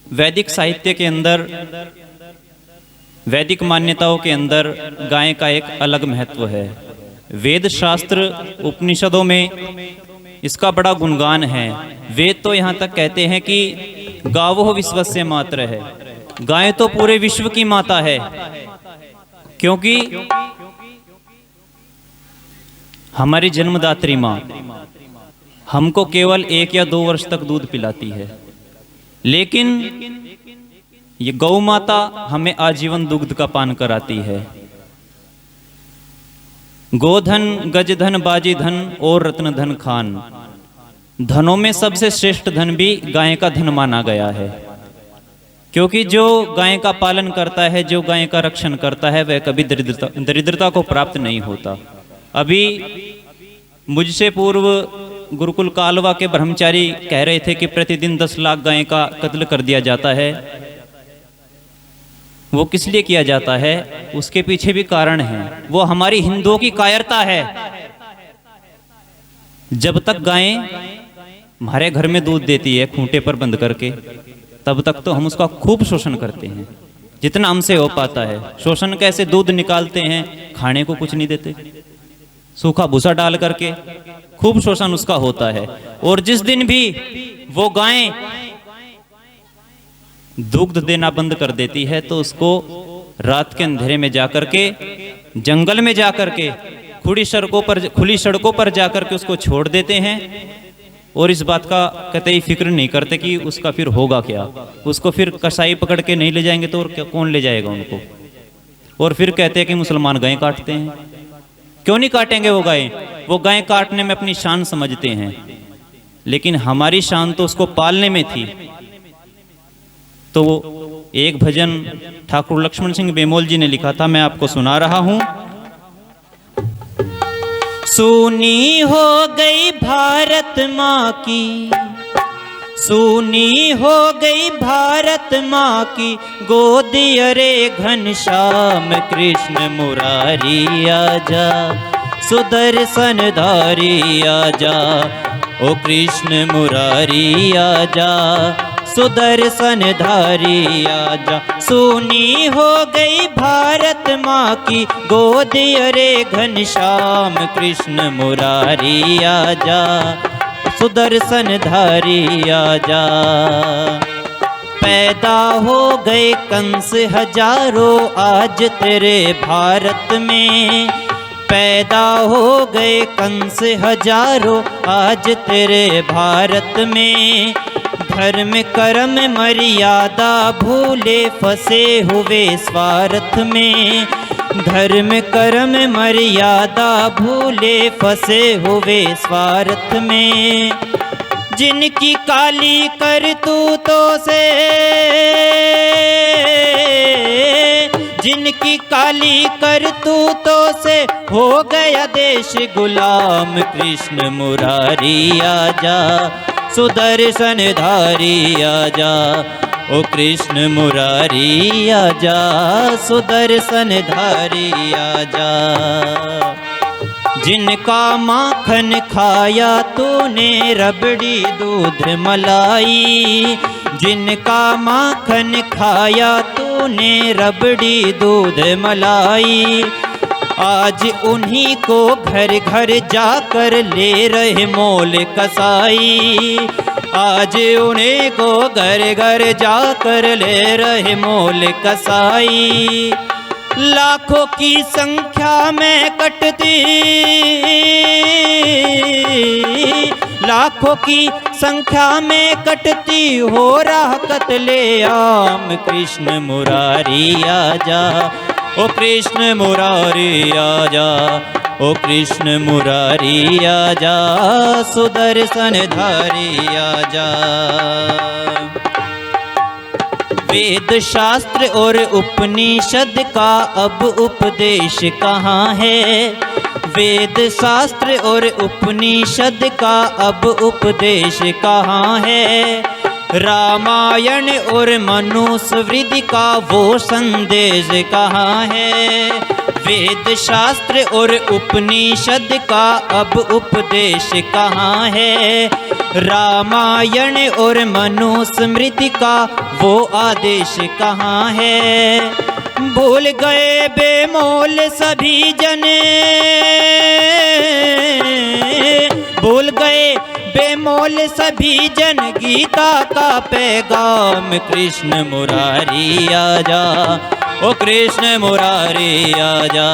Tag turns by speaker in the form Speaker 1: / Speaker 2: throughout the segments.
Speaker 1: वैदिक साहित्य के अंदर, वैदिक मान्यताओं के अंदर गाय का एक अलग महत्व है। वेद शास्त्र उपनिषदों में इसका बड़ा गुणगान है। वेद तो यहाँ तक कहते हैं कि गावो विश्वस्य मात्र है, गाय तो पूरे विश्व की माता है, क्योंकि हमारी जन्मदात्री माँ हमको केवल 1 या 2 वर्ष तक दूध पिलाती है, लेकिन ये गौ माता हमें आजीवन दुग्ध का पान कराती है। गोधन, गजधन, बाजी धन और रत्न धन खान, धनों में सबसे श्रेष्ठ धन भी गाय का धन माना गया है, क्योंकि जो गाय का पालन करता है, जो गाय का रक्षण करता है, वह कभी दरिद्रता को प्राप्त नहीं होता। अभी मुझसे पूर्व गुरुकुल कालवा के ब्रह्मचारी कह रहे थे कि प्रतिदिन 10 लाख गाय का कत्ल कर दिया जाता है। वो किस लिए किया जाता है, उसके पीछे भी कारण है। वो हमारी हिंदुओं की कायरता है। जब तक गाय हमारे घर में दूध देती है खूंटे पर बंद करके, तब तक तो हम उसका खूब शोषण करते हैं, जितना हमसे हो पाता है। शोषण कैसे? दूध निकालते हैं, खाने को कुछ नहीं देते, सूखा भूसा डाल करके खूब शोषण उसका होता है। और जिस दिन भी वो गाय दुग्ध देना बंद कर देती है, तो उसको रात के अंधेरे में जाकर के, जंगल में जाकर के, खुली सड़कों पर जाकर के उसको छोड़ देते हैं। और इस बात का कतई फिक्र नहीं करते कि उसका फिर होगा क्या। उसको फिर कसाई पकड़ के नहीं ले जाएंगे तो और कौन ले जाएगा उनको। और फिर कहते हैं कि मुसलमान गाय काटते हैं। क्यों नहीं काटेंगे वो गाय? वो गाय काटने में अपनी शान समझते हैं, लेकिन हमारी शान तो उसको पालने में थी। तो एक भजन ठाकुर लक्ष्मण सिंह बेमोल जी ने लिखा था, मैं आपको सुना रहा हूं। सूनी हो गई भारत माँ की, सूनी हो गई भारत माँ की गोद, अरे घनश्याम कृष्ण मुरारी आजा, सुदर्शन धारी आजा, ओ कृष्ण मुरारी आजा, सुदर्शन धारी आजा। सूनी हो गई भारत माँ की गोद, अरे घनश्याम कृष्ण मुरारी आजा, सुदर्शन धारी आजा। पैदा हो गए कंस हजारों आज तेरे भारत में, पैदा हो गए कंस हजारों आज तेरे भारत में। धर्म कर्म मर्यादा भूले फंसे हुए स्वार्थ में, धर्म कर्म मर्यादा भूले फंसे हुए स्वार्थ में। जिनकी काली करतूतों से, जिनकी काली करतूतों से हो गया देश गुलाम, कृष्ण मुरारी आजा, सुदर्शन धारी आजा, ओ कृष्ण मुरारी आजा, सुदर्शन धारी आजा। जिनका माखन खाया तूने रबड़ी दूध मलाई, जिनका माखन खाया तूने रबड़ी दूध मलाई, आज उन्हीं को घर घर जाकर ले रहे मोल कसाई, आज उन्हीं को घर घर जाकर ले रहे मोल कसाई। लाखों की संख्या में कटती, लाखों की संख्या में कटती हो रहा कत्ले आम, कृष्ण मुरारी आजा, ओ कृष्ण मुरारी आजा, ओ कृष्ण मुरारी आजा, सुदर्शन धारी आजा। वेद शास्त्र और उपनिषद का अब उपदेश कहाँ है, वेद शास्त्र और उपनिषद का अब उपदेश कहाँ है। रामायण और मनुस्मृति का वो संदेश कहाँ है, वेद शास्त्र और उपनिषद का अब उपदेश कहाँ है? रामायण और मनुस्मृति का वो आदेश कहाँ है? भूल गए बेमोल सभी जने, भूल गए बेमोल सभी जन गीता का पैगाम। कृष्ण मुरारी आजा, ओ कृष्ण मुरारी आजा,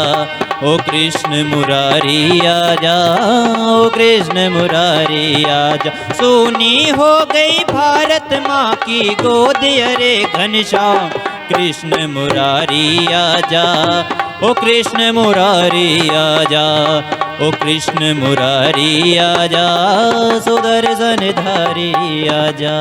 Speaker 1: ओ कृष्ण मुरारी आजा, ओ कृष्ण मुरारी आजा। सोनी हो गई भारत माँ की गोद, अरे घनश्याम कृष्ण मुरारी आजा, ओ कृष्ण मुरारी आजा, ओ कृष्ण मुरारी आजा, सुदर्शन धारी आजा।